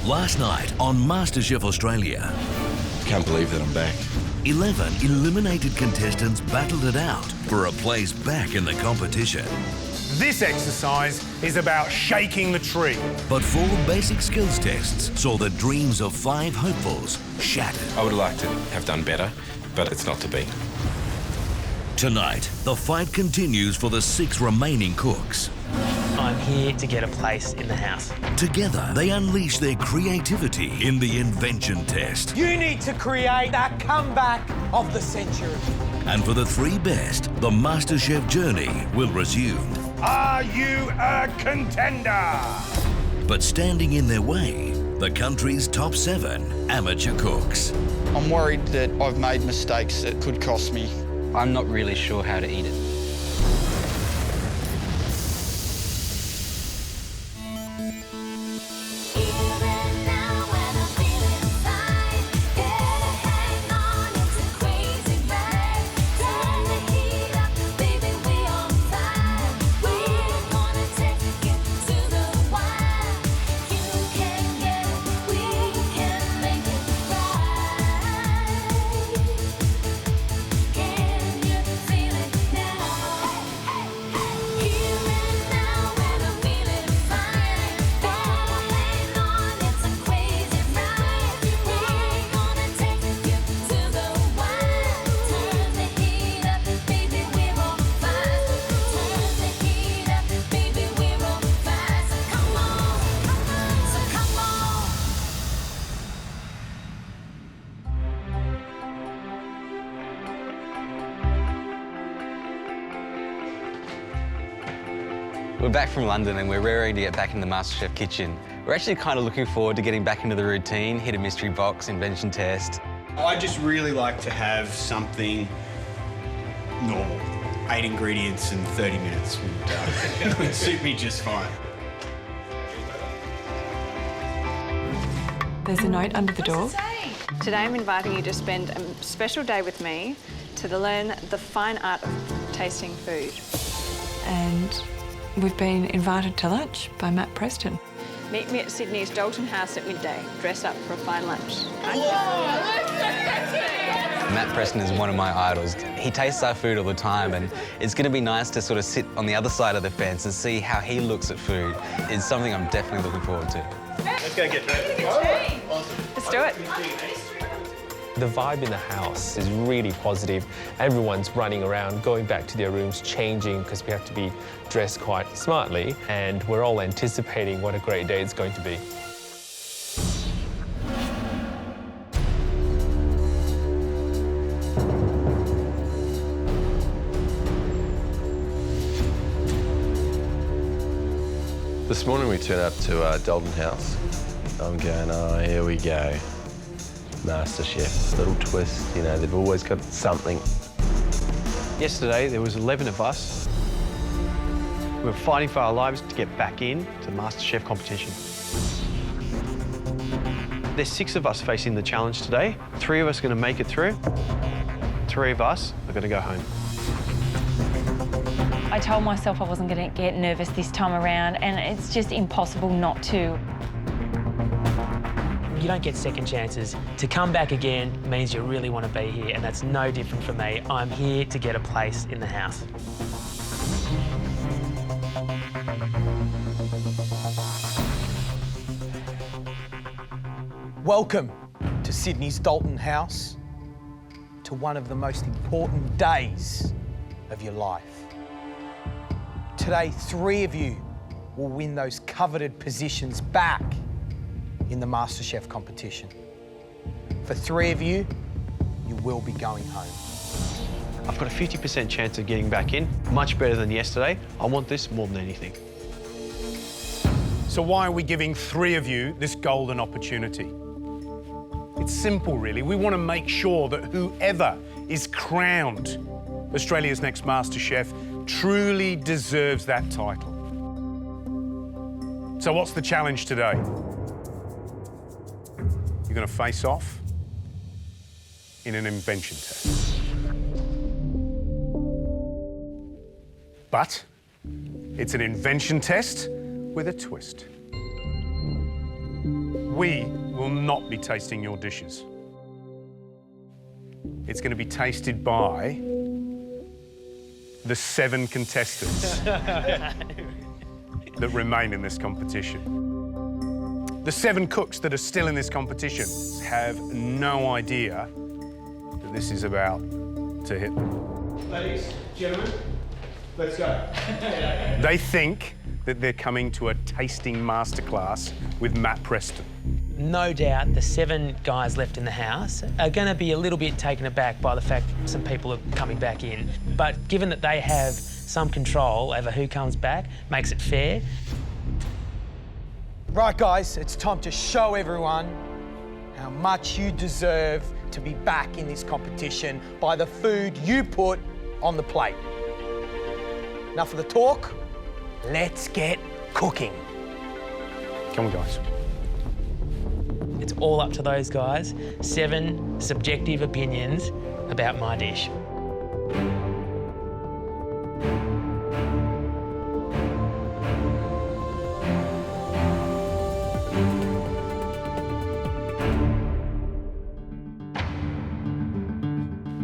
Last night on MasterChef Australia, Can't believe that I'm back. 11 eliminated contestants battled it out for a place back in the competition. This exercise is about shaking the tree. But 4 basic skills tests saw the dreams of 5 hopefuls shattered. I would like to have done better, but it's not to be. Tonight, the fight continues for the 6 remaining cooks. I'm here to get a place in the house. Together, they unleash their creativity in the invention test. You need to create that comeback of the century. And for the 3 best, the MasterChef journey will resume. Are you a contender? But standing in their way, the country's top 7 amateur cooks. I'm worried that I've made mistakes that could cost me. I'm not really sure how to eat it. We're back from London and we're raring to get back in the MasterChef kitchen. We're actually kind of looking forward to getting back into the routine, hit a mystery box, invention test. I just really like to have something normal. 8 ingredients in 30 minutes would suit me just fine. There's a note under the door. Today I'm inviting you to spend a special day with me to learn the fine art of tasting food. And we've been invited to lunch by Matt Preston. Meet me at Sydney's Dalton House at midday. Dress up for a fine lunch. Matt Preston is one of my idols. He tastes our food all the time and it's going to be nice to sort of sit on the other side of the fence and see how he looks at food. It's something I'm definitely looking forward to. Let's go get ready. Let's do it. The vibe in the house is really positive. Everyone's running around, going back to their rooms, changing because we have to be dressed quite smartly, and we're all anticipating what a great day it's going to be. This morning we turned up to Dalton House. I'm going, oh, here we go. MasterChef, little twist, you know, they've always got something. Yesterday there was 11 of us. We were fighting for our lives to get back in to the MasterChef competition. There's 6 of us facing the challenge today. 3 of us are going to make it through. 3 of us are going to go home. I told myself I wasn't going to get nervous this time around, and it's just impossible not to. You don't get second chances. To come back again means you really want to be here, and that's no different for me. I'm here to get a place in the house. Welcome to Sydney's Dalton House, to one of the most important days of your life. Today, 3 of you will win those coveted positions back in the MasterChef competition. For 3 of you, you will be going home. I've got a 50% chance of getting back in, much better than yesterday. I want this more than anything. So why are we giving 3 of you this golden opportunity? It's simple, really. We want to make sure that whoever is crowned Australia's next MasterChef truly deserves that title. So what's the challenge today? You're going to face off in an invention test. But it's an invention test with a twist. We will not be tasting your dishes. It's going to be tasted by the 7 contestants that remain in this competition. The 7 cooks that are still in this competition have no idea that this is about to hit them. Ladies, gentlemen, let's go. They think that they're coming to a tasting masterclass with Matt Preston. No doubt the 7 guys left in the house are going to be a little bit taken aback by the fact some people are coming back in. But given that they have some control over who comes back, makes it fair. Right, guys, it's time to show everyone how much you deserve to be back in this competition by the food you put on the plate. Enough of the talk, let's get cooking. Come on, guys. It's all up to those guys. 7 subjective opinions about my dish.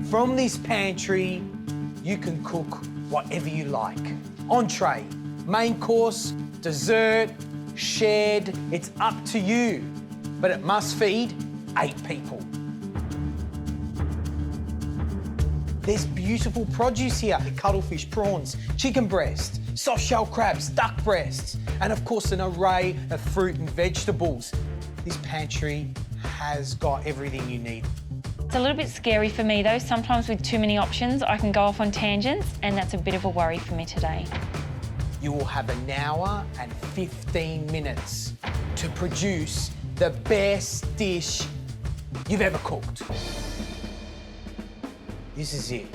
From this pantry, you can cook whatever you like. Entree, main course, dessert, shared, it's up to you. But it must feed 8 people. There's beautiful produce here. Cuttlefish, prawns, chicken breast, soft shell crabs, duck breasts, and of course an array of fruit and vegetables. This pantry has got everything you need. It's a little bit scary for me though. Sometimes with too many options, I can go off on tangents, and that's a bit of a worry for me today. You will have an hour and 15 minutes to produce the best dish you've ever cooked. This is it.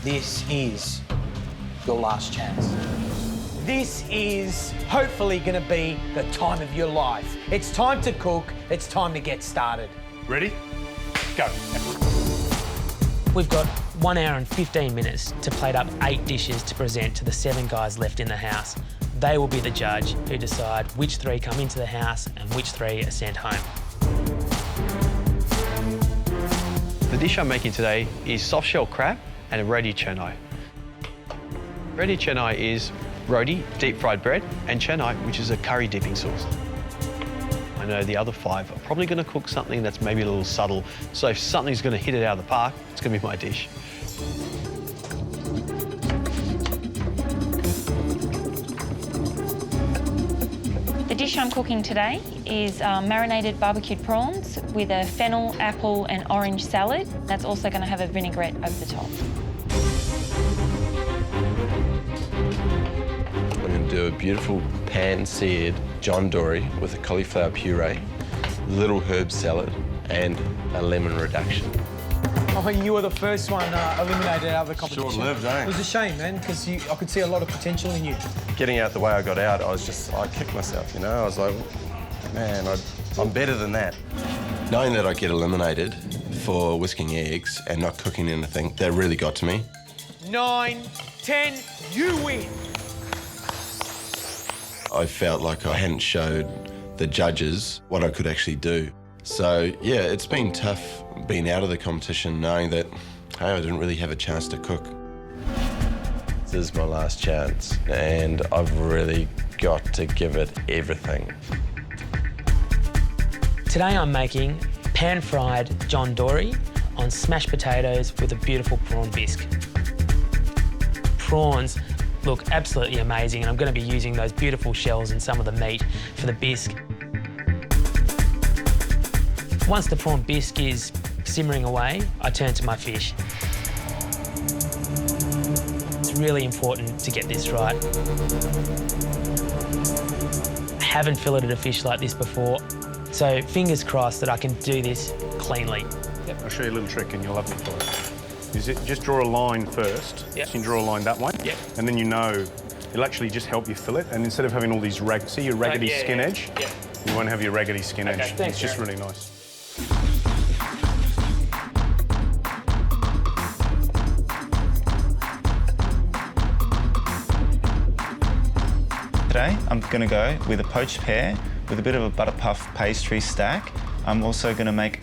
This is your last chance. This is hopefully gonna be the time of your life. It's time to cook, it's time to get started. Ready? Go. We've got 1 hour and 15 minutes to plate up 8 dishes to present to the 7 guys left in the house. They will be the judge who decide which 3 come into the house and which 3 are sent home. The dish I'm making today is soft shell crab and a roti chennai. Roti chennai is roti, deep fried bread, and chennai, which is a curry dipping sauce. I know the other 5 are probably going to cook something that's maybe a little subtle, so if something's going to hit it out of the park, it's going to be my dish. The dish I'm cooking today is marinated barbecued prawns with a fennel, apple and orange salad. That's also going to have a vinaigrette over the top. I'm going to do a beautiful pan-seared John Dory with a cauliflower puree, little herb salad and a lemon reduction. Oh, you were the first one eliminated out of the competition. Short-lived, eh? It was a shame, man, because I could see a lot of potential in you. Getting out the way I got out, I kicked myself, you know? I was like, man, I'm better than that. Knowing that I get eliminated for whisking eggs and not cooking anything, that really got to me. 9, 10, you win. I felt like I hadn't showed the judges what I could actually do. So, yeah, it's been tough being out of the competition knowing that, hey, I didn't really have a chance to cook. This is my last chance, and I've really got to give it everything. Today I'm making pan-fried John Dory on smashed potatoes with a beautiful prawn bisque. Prawns look absolutely amazing, and I'm going to be using those beautiful shells and some of the meat for the bisque. Once the prawn bisque is simmering away, I turn to my fish. It's really important to get this right. I haven't filleted a fish like this before, so fingers crossed that I can do this cleanly. Yep. I'll show you a little trick and you'll love me for it. Is it just draw a line first? Yep. So you can draw a line that way. Yep. And then you know, it'll actually just help you fillet. And instead of having all these see your raggedy skin edge? Yep. You won't have your raggedy skin edge. Thanks, it's just Jared. really nice. Today, I'm going to go with a poached pear with a bit of a butter puff pastry stack. I'm also going to make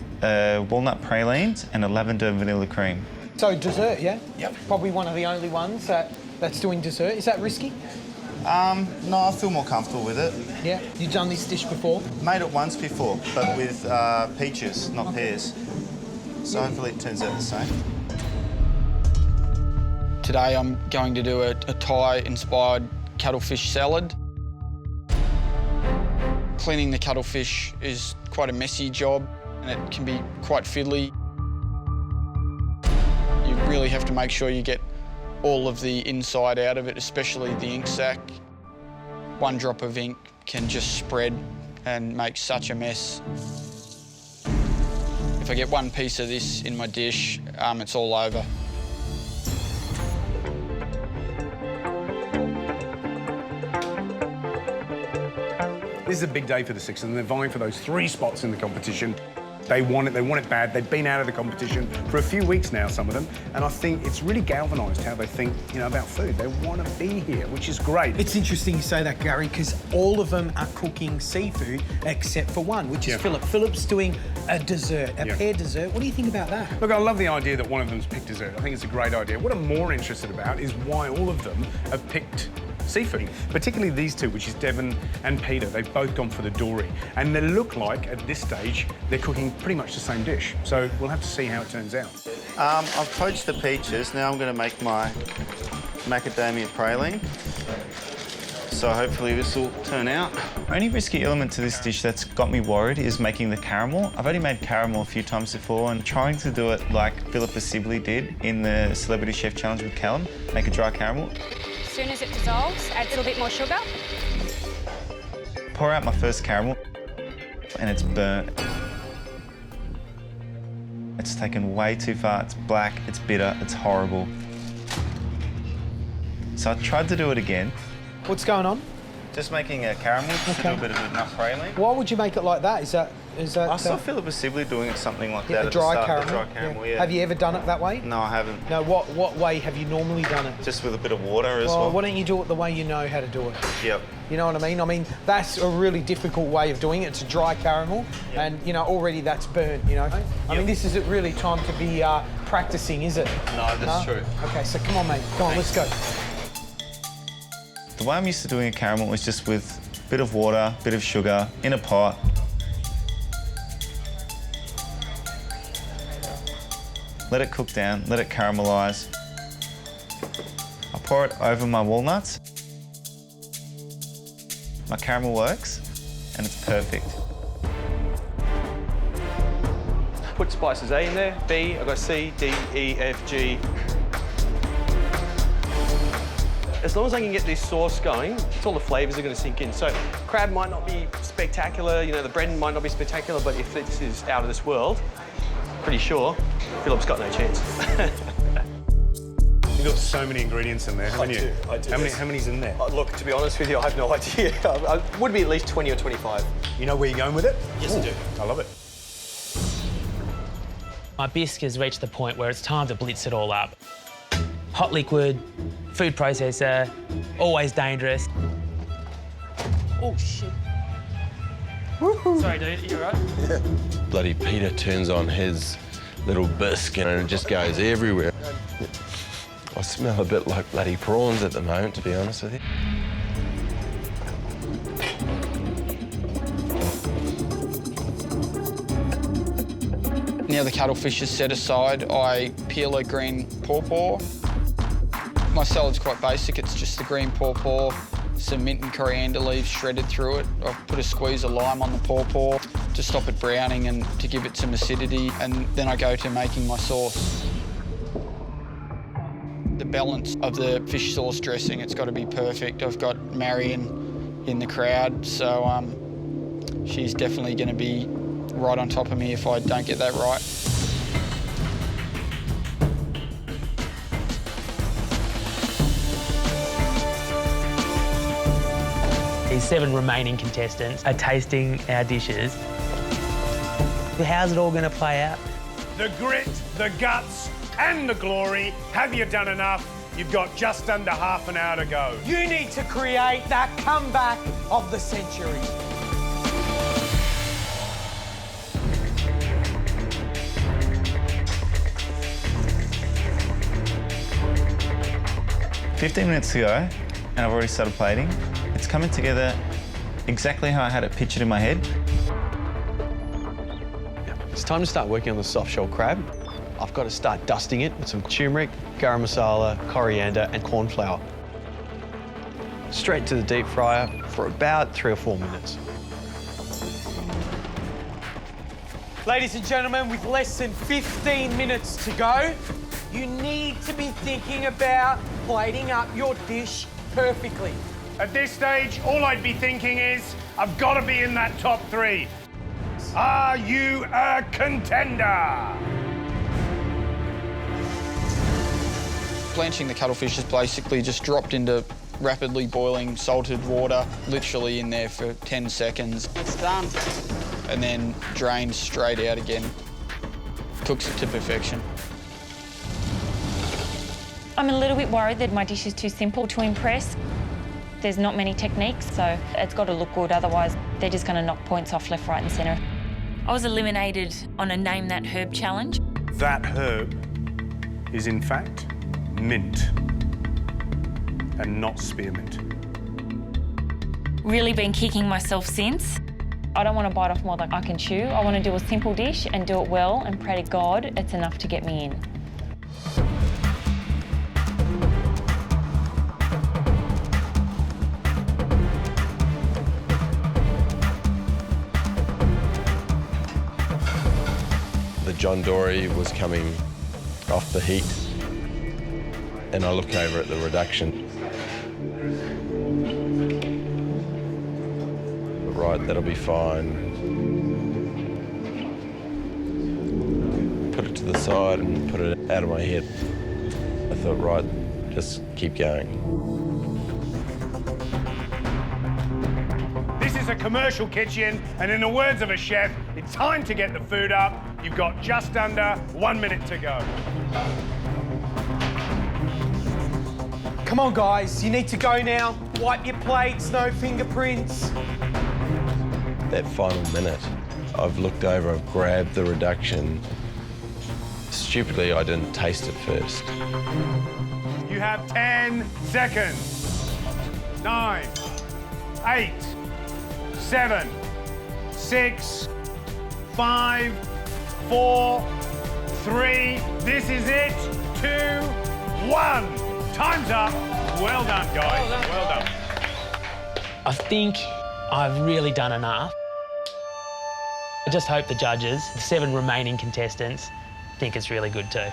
walnut pralines and a lavender vanilla cream. So dessert, yeah? Yep. Probably one of the only ones that's doing dessert. Is that risky? No, I feel more comfortable with it. Yeah. You've done this dish before? Made it once before, but with peaches, not pears. So hopefully it turns out the same. Today I'm going to do a Thai-inspired cuttlefish salad. Cleaning the cuttlefish is quite a messy job and it can be quite fiddly. You really have to make sure you get all of the inside out of it, especially the ink sac. One drop of ink can just spread and make such a mess. If I get one piece of this in my dish, it's all over. This is a big day for the Sixers, and they're vying for those 3 spots in the competition. They want it bad. They've been out of the competition for a few weeks now, some of them, and I think it's really galvanised how they think, about food. They want to be here, which is great. It's interesting you say that, Gary, because all of them are cooking seafood except for one, which is Philip. Philip's doing a dessert, a pear dessert. What do you think about that? Look, I love the idea that one of them's picked dessert. I think it's a great idea. What I'm more interested about is why all of them have picked seafood, particularly these two, which is Devon and Peter. They've both gone for the dory, and they look like, at this stage, they're cooking pretty much the same dish. So we'll have to see how it turns out. I've poached the peaches. Now I'm going to make my macadamia praline. So hopefully this will turn out. Only risky element to this dish that's got me worried is making the caramel. I've only made caramel a few times before, and trying to do it like Philippa Sibley did in the Celebrity Chef Challenge with Callum, make a dry caramel. As soon as it dissolves, add a little bit more sugar. Pour out my first caramel, and it's burnt. It's taken way too far. It's black, it's bitter, it's horrible. So I tried to do it again. What's going on? Just making a caramel, just to do a bit of a nut praline. Why would you make it like that? Is that? I saw Philippa Sibley doing something like that a at dry the start. caramel. A dry caramel, yeah. Have you ever done it that way? No, I haven't. No, what way have you normally done it? Just with a bit of water as well. Why don't you do it the way you know how to do it? Yep. You know what I mean? I mean, that's a really difficult way of doing it. It's a dry caramel, and, already that's burnt, I mean, this isn't really time to be practicing, is it? No, that's true. OK, so come on, mate. Come on, let's go. The way I'm used to doing a caramel is just with a bit of water, a bit of sugar, in a pot. Let it cook down, let it caramelise. I pour it over my walnuts. My caramel works, and it's perfect. Put spices A in there, B, I've got C, D, E, F, G. As long as I can get this sauce going, it's all the flavours are going to sink in. So crab might not be spectacular, the bread might not be spectacular, but if this is out of this world, pretty sure Philip's got no chance. You've got so many ingredients in there, haven't you? I do. How many's in there? Look, to be honest with you, I have no idea. It would be at least 20 or 25. You know where you're going with it? Yes, I do. I love it. My bisque has reached the point where it's time to blitz it all up. Hot liquid, food processor, always dangerous. Oh, shit. Sorry, dude, you all right? Yeah. Bloody Peter turns on his little bisque and it just goes everywhere. I smell a bit like bloody prawns at the moment, to be honest with you. Now the cuttlefish is set aside, I peel a green pawpaw. My salad's quite basic, it's just the green pawpaw, some mint and coriander leaves shredded through it. I've put a squeeze of lime on the pawpaw to stop it browning and to give it some acidity, and then I go to making my sauce. The balance of the fish sauce dressing, it's got to be perfect. I've got Marion in the crowd, so she's definitely going to be right on top of me if I don't get that right. These 7 remaining contestants are tasting our dishes. How's it all going to play out? The grit, the guts, and the glory. Have you done enough? You've got just under half an hour to go. You need to create that comeback of the century. 15 minutes to go, and I've already started plating. It's coming together exactly how I had it pictured in my head. It's time to start working on the soft shell crab. I've got to start dusting it with some turmeric, garam masala, coriander, and corn flour. Straight to the deep fryer for about 3 or 4 minutes. Ladies and gentlemen, with less than 15 minutes to go, you need to be thinking about plating up your dish perfectly. At this stage, all I'd be thinking is, I've got to be in that top 3. Are you a contender? Blanching the cuttlefish is basically just dropped into rapidly boiling salted water, literally in there for 10 seconds. It's done. And then drained straight out again. Cooks it to perfection. I'm a little bit worried that my dish is too simple to impress. There's not many techniques, so it's got to look good, otherwise they're just going to knock points off left, right and centre. I was eliminated on a Name That Herb challenge. That herb is in fact mint and not spearmint. Really been kicking myself since. I don't want to bite off more than I can chew. I want to do a simple dish and do it well and pray to God it's enough to get me in. The John Dory was coming off the heat, and I look over at the reduction. Right, that'll be fine. Put it to the side and put it out of my head. I thought, right, just keep going. This is a commercial kitchen, and in the words of a chef, it's time to get the food up. You've got just under 1 minute to go. Come on, guys, you need to go now. Wipe your plates, no fingerprints. That final minute, I've looked over, I've grabbed the reduction. Stupidly, I didn't taste it first. You have 10 seconds. 9, 8, 7, 6, 5, 4, 3. This is it. 2, 1. Time's up. Well done, guys. Well done. I think I've really done enough. I just hope the judges, the 7 remaining contestants, think it's really good too.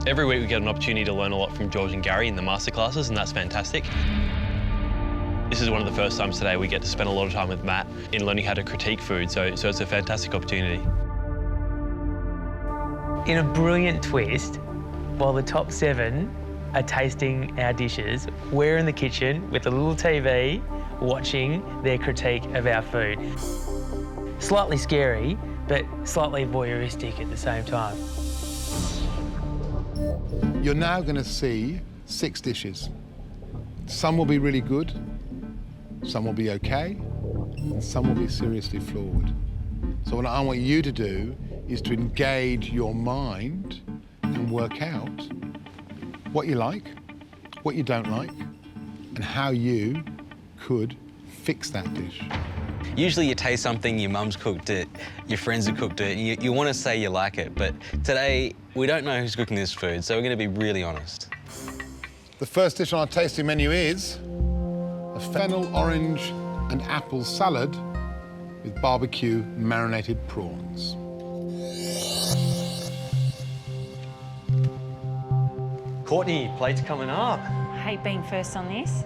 Every week we get an opportunity to learn a lot from George and Gary in the masterclasses, and that's fantastic. This is one of the first times today we get to spend a lot of time with Matt in learning how to critique food, so it's a fantastic opportunity. In a brilliant twist, while the top 7 are tasting our dishes, we're in the kitchen with a little TV watching their critique of our food. Slightly scary, but slightly voyeuristic at the same time. You're now going to see 6 dishes. Some will be really good, some will be okay, and some will be seriously flawed. So what I want you to do is to engage your mind and work out what you like, what you don't like, and how you could fix that dish. Usually you taste something, your mum's cooked it, your friends have cooked it, and you want to say you like it, but today we don't know who's cooking this food, so we're going to be really honest. The first dish on our tasting menu is a fennel, orange and apple salad with barbecue marinated prawns. Courtney, plate's coming up. I hate being first on this.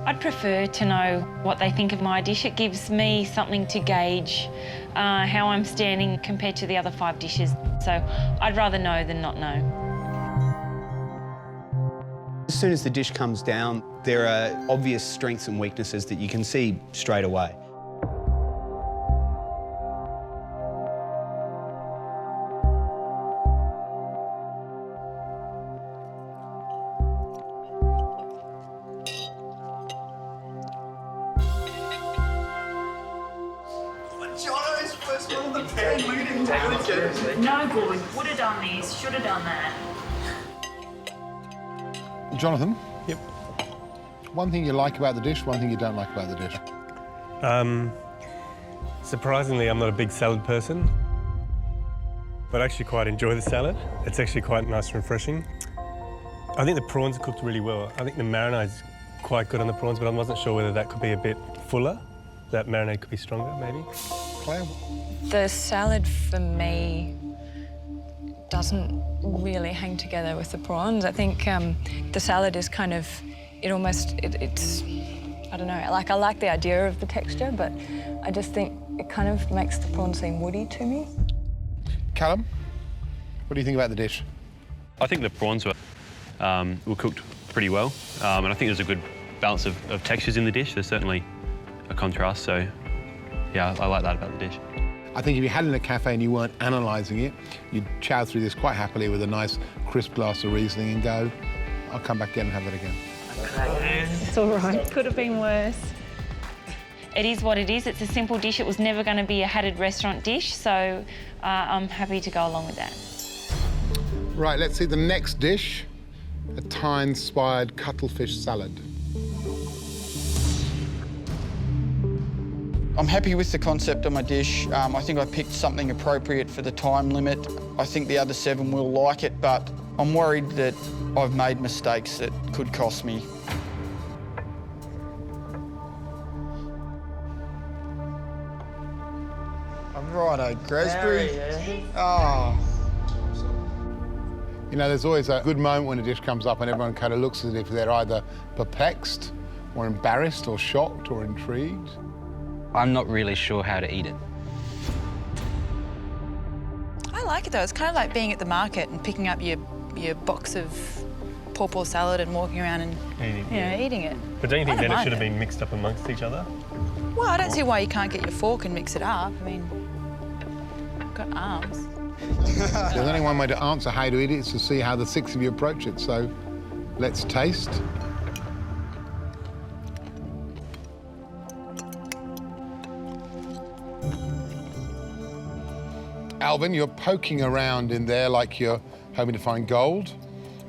I'd prefer to know what they think of my dish. It gives me something to gauge how I'm standing compared to the other 5 dishes. So I'd rather know than not know. As soon as the dish comes down, there are obvious strengths and weaknesses that you can see straight away. No good. Would have done this, should have done that. Jonathan? Yep. One thing you like about the dish, one thing you don't like about the dish. Surprisingly, I'm not a big salad person, but I actually quite enjoy the salad. It's actually quite nice and refreshing. I think the prawns are cooked really well. I think the marinade's quite good on the prawns, but I wasn't sure whether that could be a bit fuller. That marinade could be stronger, maybe. Claire? The salad for me doesn't really hang together with the prawns. I think the salad is kind of, it's, I don't know, like I like the idea of the texture, but I just think it kind of makes the prawn seem woody to me. Callum, what do you think about the dish? I think the prawns were cooked pretty well, and I think there's a good balance of textures in the dish. There's certainly a contrast, so yeah, I like that about the dish. I think if you had it in a cafe and you weren't analysing it, you'd chow through this quite happily with a nice crisp glass of Riesling and go, I'll come back again and have that again. It's all right. Could have been worse. It is what it is. It's a simple dish. It was never going to be a hatted restaurant dish, so I'm happy to go along with that. Right, let's see the next dish, a Thai-inspired cuttlefish salad. I'm happy with the concept of my dish. I think I picked something appropriate for the time limit. I think the other 7 will like it, but I'm worried that I've made mistakes that could cost me. I'm righto, Gresbury. Oh. You know, there's always a good moment when a dish comes up and everyone kind of looks as if they're either perplexed or embarrassed or shocked or intrigued. I'm not really sure how to eat it. I like it though. It's kind of like being at the market and picking up your box of pawpaw salad and walking around and eating it. But don't you think then it should have it. been mixed up amongst each other? Well, I don't see why you can't get your fork and mix it up. I mean, I've got arms. There's only one way to answer how to eat it, is to see how the 6 of you approach it. So let's taste. Alvin, you're poking around in there like you're hoping to find gold.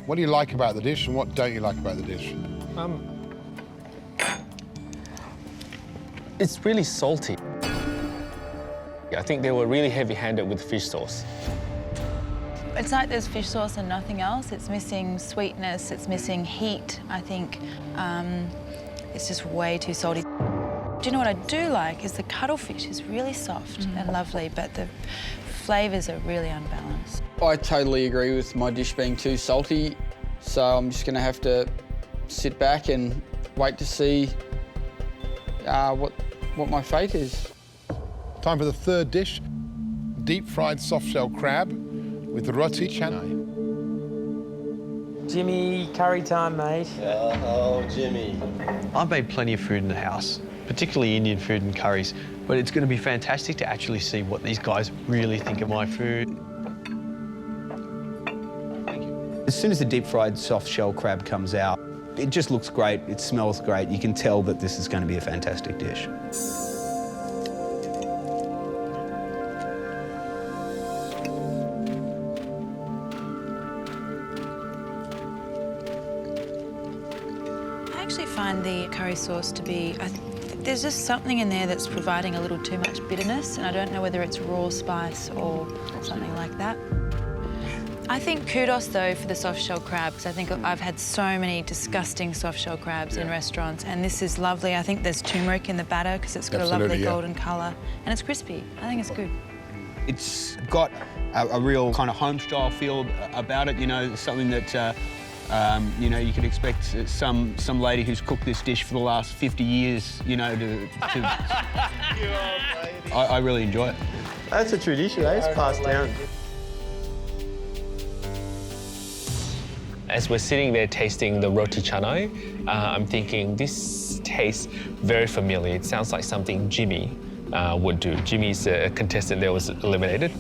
What do you like about the dish and what don't you like about the dish? It's really salty. I think they were really heavy-handed with fish sauce. It's like there's fish sauce and nothing else. It's missing sweetness, it's missing heat. I think it's just way too salty. Do you know what I do like is the cuttlefish is really soft and lovely, but the flavours are really unbalanced. I totally agree with my dish being too salty, so I'm just going to have to sit back and wait to see what my fate is. Time for the third dish, deep-fried soft-shell crab with roti canai. Jimmy, curry time, mate. Oh, Jimmy. I've made plenty of food in the house, particularly Indian food and curries, but it's going to be fantastic to actually see what these guys really think of my food. As soon as the deep-fried soft-shell crab comes out, it just looks great, it smells great. You can tell that this is going to be a fantastic dish. I actually find the curry sauce to be, there's just something in there that's providing a little too much bitterness, and I don't know whether it's raw spice or something like that. I think kudos, though, for the soft-shell crab, because I think I've had so many disgusting soft-shell crabs in restaurants, and this is lovely. I think there's turmeric in the batter because it's got a lovely golden colour, and it's crispy. I think it's good. It's got a real kind of home-style feel about it, you know, something that, you know, you could expect some lady who's cooked this dish for the last 50 years, you know, I really enjoy it. That's a tradition, eh? It's passed down. As we're sitting there tasting the roti canai, I'm thinking this tastes very familiar. It sounds like something Jimmy would do. Jimmy's a contestant that was eliminated.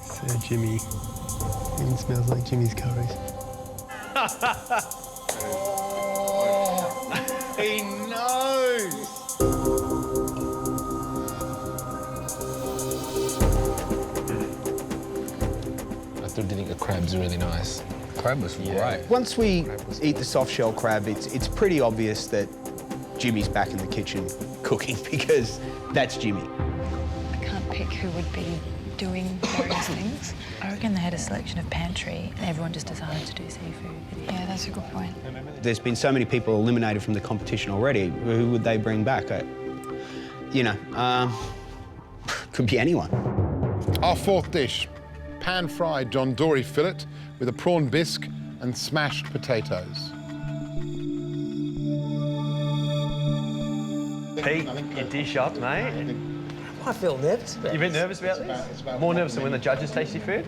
So Jimmy, it smells like Jimmy's curries. He knows. I still think the crab's really nice. Crab was great. Once we eat the soft shell crab, it's pretty obvious that Jimmy's back in the kitchen cooking because that's Jimmy. I can't pick who would be doing various things. I reckon they had a selection of pantry and everyone just decided to do seafood. Yeah, that's a good point. There's been so many people eliminated from the competition already. Who would they bring back? Could be anyone. Our fourth dish, pan-fried John Dory fillet with a prawn bisque and smashed potatoes. Pete, your dish up, mate. I feel nervous about You been nervous about this? More nervous than when the judges taste your food?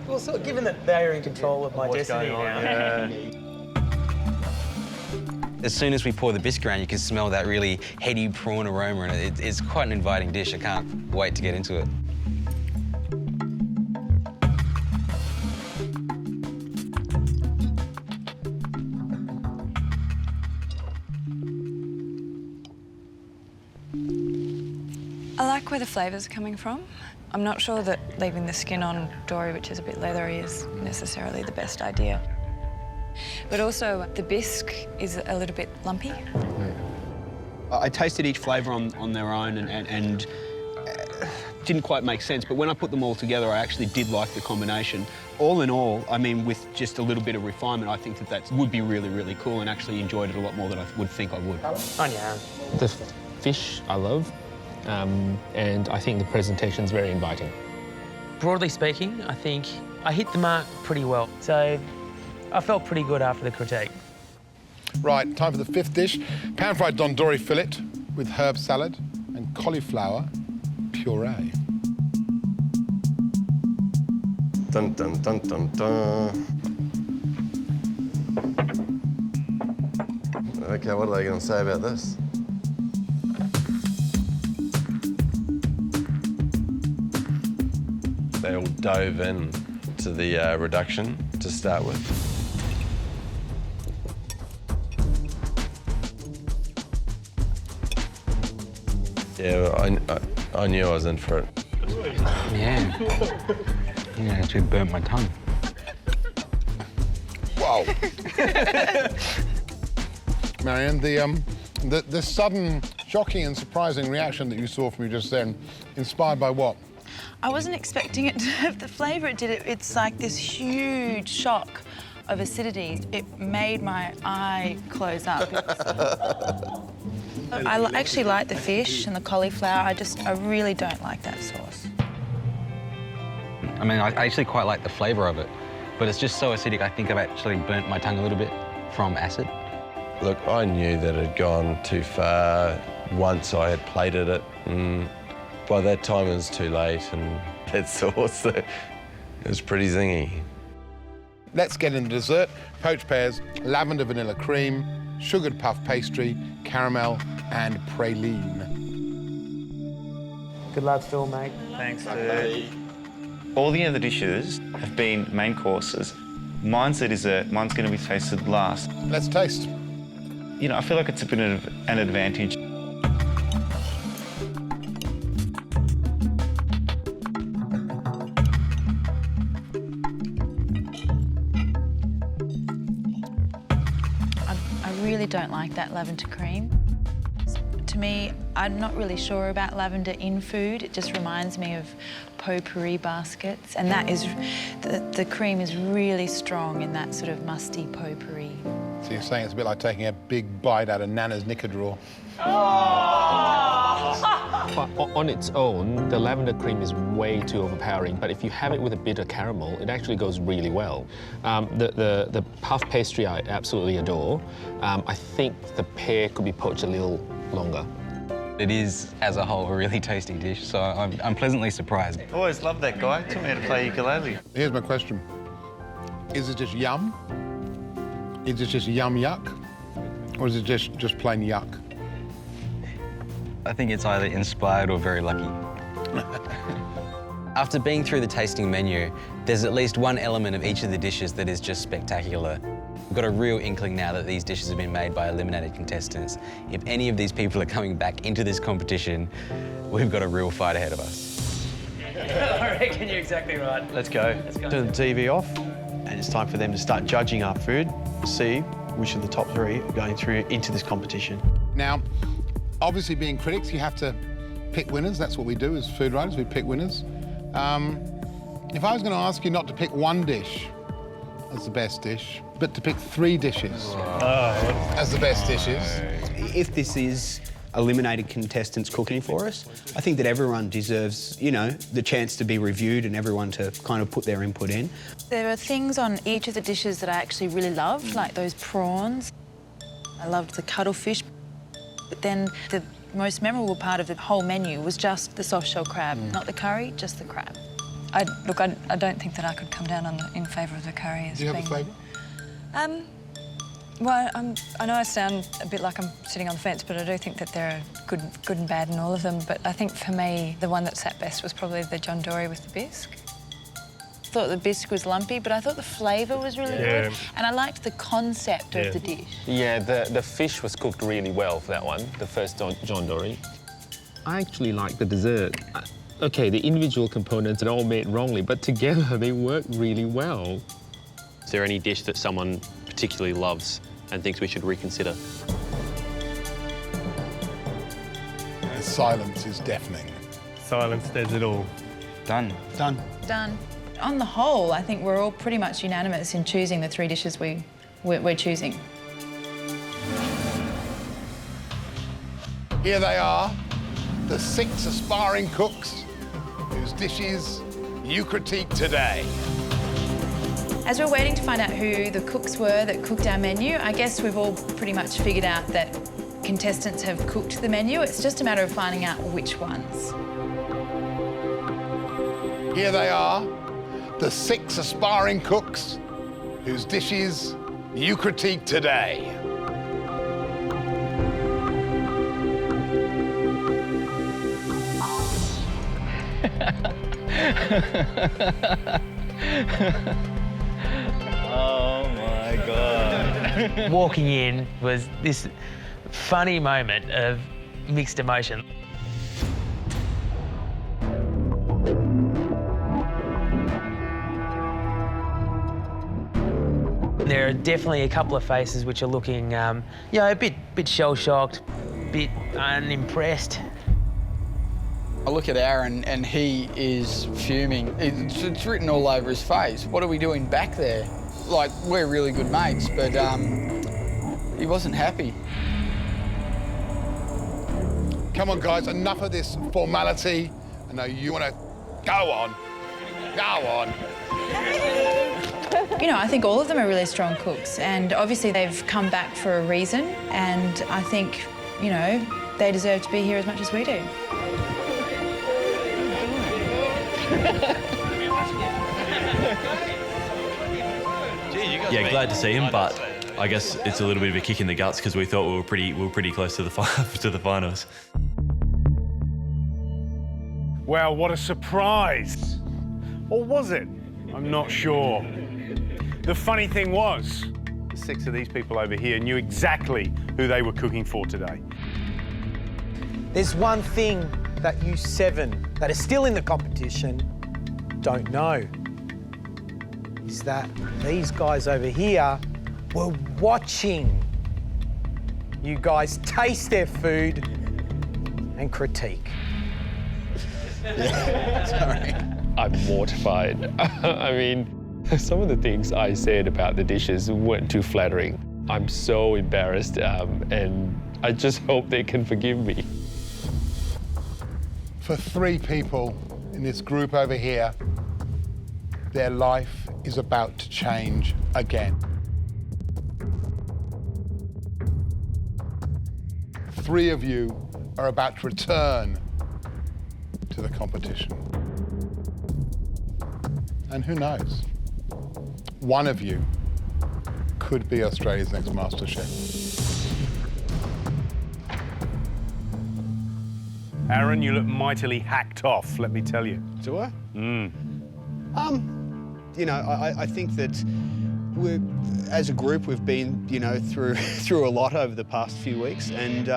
Well, sort of given that they're in control of my What's destiny going on? now. As soon as we pour the bisque around, you can smell that really heady prawn aroma, and it's quite an inviting dish. I can't wait to get into it. I like where the flavours are coming from. I'm not sure that leaving the skin on dory, which is a bit leathery, is necessarily the best idea. But also, the bisque is a little bit lumpy. I tasted each flavour on their own and didn't quite make sense, but when I put them all together, I actually did like the combination. All in all, I mean, with just a little bit of refinement, I think that would be really, really cool, and actually enjoyed it a lot more than I would think I would. Anya. The fish I love, and I think the presentation's very inviting. Broadly speaking, I think I hit the mark pretty well. So I felt pretty good after the critique. Right, time for the fifth dish, pan-fried John Dory fillet with herb salad and cauliflower puree. Dun, dun, dun, dun, dun. Okay, what are they going to say about this? They all dove in to the reduction to start with. Yeah, well, I knew I was in for it. Yeah. Yeah, it actually burnt my tongue. Wow. Marianne, the sudden, shocking and surprising reaction that you saw from me just then, inspired by what? I wasn't expecting it to have the flavour it did. It's like this huge shock of acidity. It made my eye close up. I actually like the fish and the cauliflower. I really don't like that sauce. I mean, I actually quite like the flavour of it, but it's just so acidic, I think I've actually burnt my tongue a little bit from acid. Look, I knew that it had gone too far once I had plated it, and by that time it was too late, and that sauce, it was pretty zingy. Let's get into dessert. Poached pears, lavender vanilla cream, sugared puff pastry, caramel and praline. Good luck, Phil, mate. Thanks, dude. All the other dishes have been main courses. Mine's a dessert. Mine's going to be tasted last. Let's taste. You know, I feel like it's a bit of an advantage. I really don't like that lavender cream. To me, I'm not really sure about lavender in food. It just reminds me of potpourri baskets, and that is, the cream is really strong in that sort of musty potpourri. So you're saying it's a bit like taking a big bite out of Nana's knicker drawer? But on its own, the lavender cream is way too overpowering, but if you have it with a bit of caramel, it actually goes really well. The puff pastry I absolutely adore. I think the pear could be poached a little longer. It is, as a whole, a really tasty dish, so I'm pleasantly surprised. Always loved that guy. Taught me how to play ukulele. Here's my question. Is it just yum? Is it just yum yuck? Or is it just plain yuck? I think it's either inspired or very lucky. After being through the tasting menu, there's at least one element of each of the dishes that is just spectacular. We've got a real inkling now that these dishes have been made by eliminated contestants. If any of these people are coming back into this competition, we've got a real fight ahead of us. I reckon you're exactly right. Let's go. Turn the TV off, and it's time for them to start judging our food, see which of the top 3 are going through into this competition. Now, obviously being critics, you have to pick winners. That's what we do as food writers, we pick winners. If I was going to ask you not to pick one dish as the best dish, but to pick 3 dishes as the best dishes. If this is eliminated contestants cooking for us, I think that everyone deserves, you know, the chance to be reviewed and everyone to kind of put their input in. There are things on each of the dishes that I actually really loved, like those prawns. I loved the cuttlefish, but then the most memorable part of the whole menu was just the soft shell crab, not the curry, just the crab. I don't think that I could come down in favour of the curry. Do you have a favourite? Well, I know I sound a bit like I'm sitting on the fence, but I do think that there are good and bad in all of them. But I think for me, the one that sat best was probably the John Dory with the bisque. I thought the bisque was lumpy, but I thought the flavour was really good. And I liked the concept of the dish. Yeah, the fish was cooked really well for that one, the first John Dory. I actually like the dessert. OK, the individual components are all made wrongly, but together they work really well. Is there any dish that someone particularly loves and thinks we should reconsider? The silence is deafening. Silence says it all. Done. Done. Done. On the whole, I think we're all pretty much unanimous in choosing the 3 dishes we're choosing. Here they are, the 6 aspiring cooks whose dishes you critique today. As we're waiting to find out who the cooks were that cooked our menu, I guess we've all pretty much figured out that contestants have cooked the menu. It's just a matter of finding out which ones. Here they are, the 6 aspiring cooks whose dishes you critique today. Oh my God. Walking in was this funny moment of mixed emotion. There are definitely a couple of faces which are looking, a bit shell-shocked, a bit unimpressed. I look at Aaron and he is fuming. It's written all over his face. What are we doing back there? Like, we're really good mates, but he wasn't happy. Come on, guys, enough of this formality. I know you want to go on. Go on. You know, I think all of them are really strong cooks, and obviously they've come back for a reason, and I think, you know, they deserve to be here as much as we do. Yeah, glad to see him, but I guess it's a little bit of a kick in the guts because we thought we were pretty close to the finals. Well, what a surprise. Or was it? I'm not sure. The funny thing was, the 6 of these people over here knew exactly who they were cooking for today. There's one thing that you 7 that are still in the competition don't know, is that these guys over here were watching you guys taste their food and critique. Sorry. I'm mortified. I mean, some of the things I said about the dishes weren't too flattering. I'm so embarrassed, and I just hope they can forgive me. For 3 people in this group over here, their life is about to change again. 3 of you are about to return to the competition. And who knows? One of you could be Australia's next MasterChef. Aaron, you look mightily hacked off, let me tell you. Do I? Mm. You know, I think that As a group, we've been, you know, through a lot over the past few weeks, and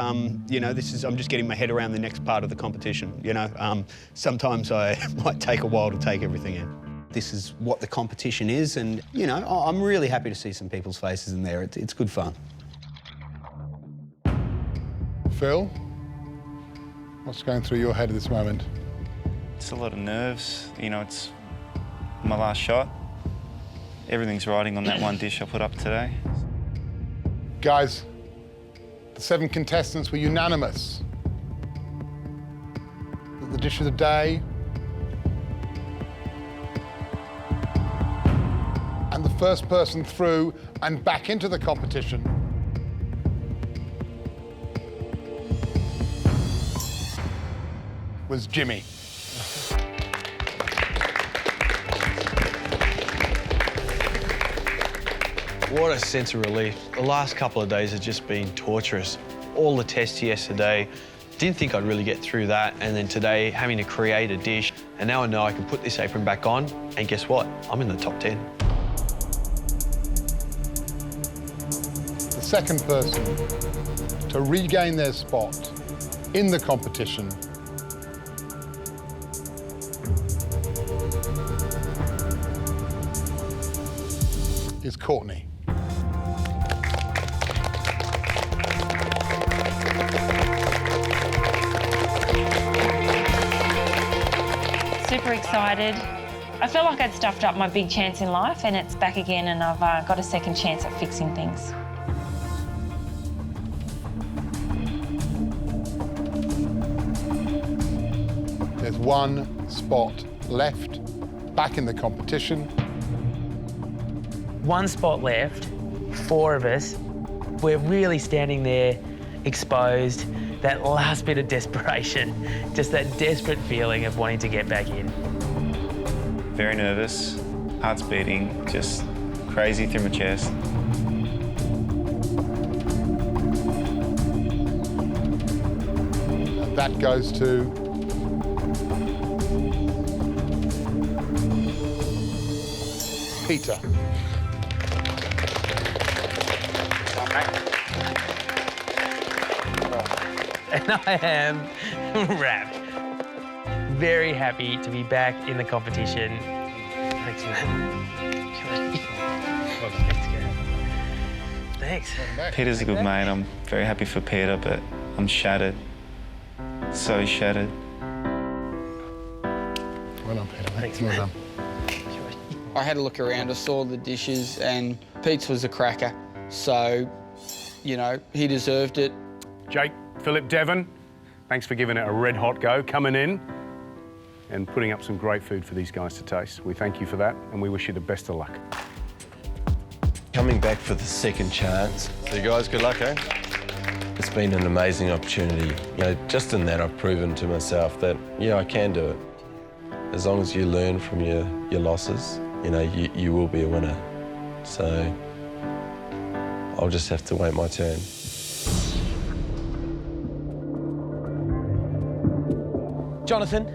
you know, I'm just getting my head around the next part of the competition. You know, sometimes I might take a while to take everything in. This is what the competition is, and you know, I'm really happy to see some people's faces in there. It's good fun. Phil, what's going through your head at this moment? It's a lot of nerves. You know, it's my last shot. Everything's riding on that one dish I put up today. Guys, the 7 contestants were unanimous that the dish of the day and the first person through and back into the competition was Jimmy. What a sense of relief. The last couple of days have just been torturous. All the tests yesterday, didn't think I'd really get through that, and then today having to create a dish, and now I know I can put this apron back on, and guess what? I'm in the top 10. The second person to regain their spot in the competition is Courtney. Super excited. I felt like I'd stuffed up my big chance in life, and it's back again, and I've got a second chance at fixing things. There's one spot left back in the competition. One spot left, 4 of us. We're really standing there exposed. That last bit of desperation, just that desperate feeling of wanting to get back in. Very nervous, heart's beating, just crazy through my chest. And that goes to Peter. And I am wrapped. Very happy to be back in the competition. Thanks, man. Thanks. Peter's a good mate. I'm very happy for Peter, but I'm shattered. So shattered. Well done, Peter. Thanks, well man. done. I had a look around, I saw the dishes, and Pete's was a cracker. So, you know, he deserved it. Jake, Philip, Devon, thanks for giving it a red-hot go, coming in and putting up some great food for these guys to taste. We thank you for that, and we wish you the best of luck. Coming back for the second chance. So you guys, good luck, eh? It's been an amazing opportunity. You know, just in that I've proven to myself that, yeah, I can do it. As long as you learn from your losses, you know, you will be a winner. So I'll just have to wait my turn. Jonathan,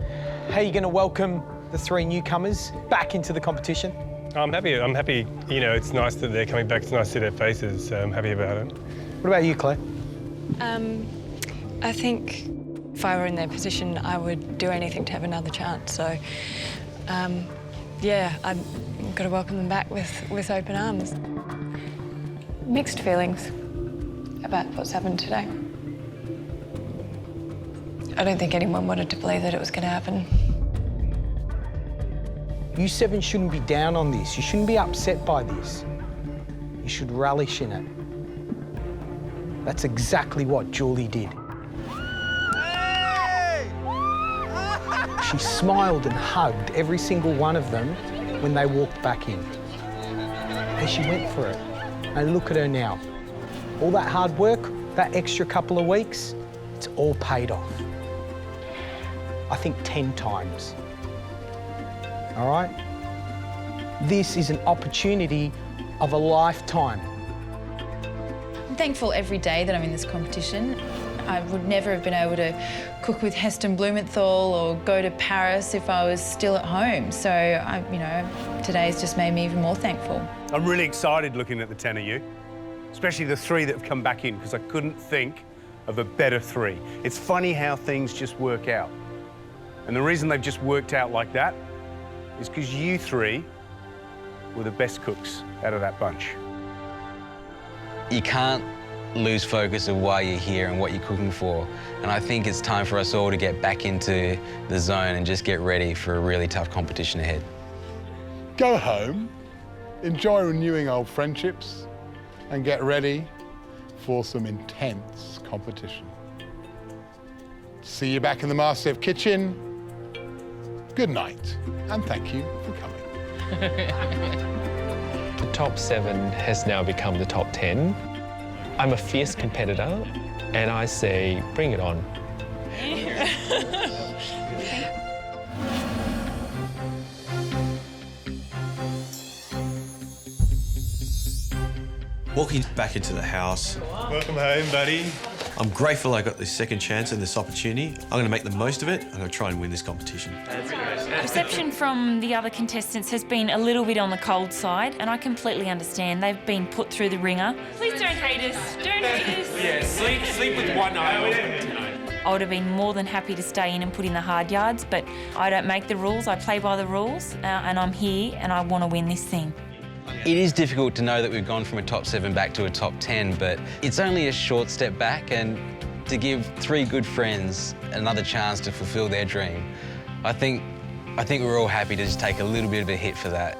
how are you going to welcome the 3 newcomers back into the competition? I'm happy. You know, it's nice that they're coming back. It's nice to see their faces. So I'm happy about it. What about you, Claire? I think if I were in their position, I would do anything to have another chance. So, yeah, I've got to welcome them back with open arms. Mixed feelings about what's happened today. I don't think anyone wanted to believe that it was going to happen. You 7 shouldn't be down on this. You shouldn't be upset by this. You should relish in it. That's exactly what Julie did. She smiled and hugged every single one of them when they walked back in. And she went for it. And look at her now. All that hard work, that extra couple of weeks, it's all paid off. I think 10 times. All right? This is an opportunity of a lifetime. I'm thankful every day that I'm in this competition. I would never have been able to cook with Heston Blumenthal or go to Paris if I was still at home. So, today's just made me even more thankful. I'm really excited looking at the 10 of you, especially the 3 that have come back in, because I couldn't think of a better 3. It's funny how things just work out. And the reason they've just worked out like that is because you 3 were the best cooks out of that bunch. You can't lose focus of why you're here and what you're cooking for. And I think it's time for us all to get back into the zone and just get ready for a really tough competition ahead. Go home, enjoy renewing old friendships, and get ready for some intense competition. See you back in the MasterChef kitchen. Good night, and thank you for coming. The top 7 has now become the top 10. I'm a fierce competitor, and I say, bring it on. Walking back into the house. Welcome home, buddy. I'm grateful I got this second chance and this opportunity. I'm going to make the most of it. I'm going to try and win this competition. Reception from the other contestants has been a little bit on the cold side, and I completely understand. They've been put through the ringer. Please don't hate us. Don't hate us. Yeah, sleep with one eye. I would have been more than happy to stay in and put in the hard yards, but I don't make the rules. I play by the rules, and I'm here, and I want to win this thing. It is difficult to know that we've gone from a top 7 back to a top 10, but it's only a short step back, and to give 3 good friends another chance to fulfill their dream, I think we're all happy to just take a little bit of a hit for that.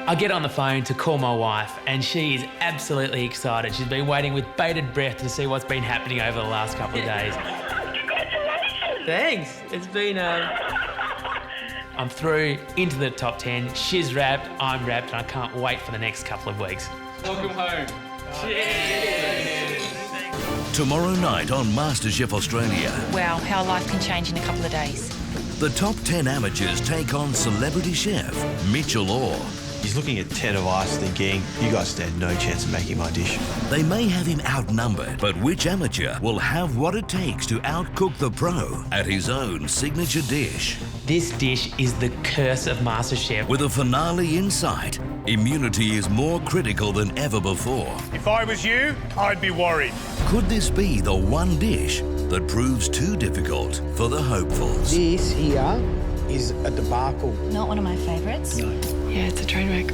I get on the phone to call my wife, and she is absolutely excited. She's been waiting with bated breath to see what's been happening over the last couple of days. Congratulations! Thanks. It's been I'm through into the top 10. She's wrapped, I'm wrapped, and I can't wait for the next couple of weeks. Welcome home. Cheers! Tomorrow night on MasterChef Australia. Wow, how life can change in a couple of days. The top 10 amateurs take on celebrity chef Mitchell Orr. He's looking at 10 of us thinking, you guys stand no chance of making my dish. They may have him outnumbered, but which amateur will have what it takes to outcook the pro at his own signature dish? This dish is the curse of MasterChef. With a finale in sight, immunity is more critical than ever before. If I was you, I'd be worried. Could this be the one dish that proves too difficult for the hopefuls? This here is a debacle. Not one of my favourites. No. Yeah, it's a train wreck.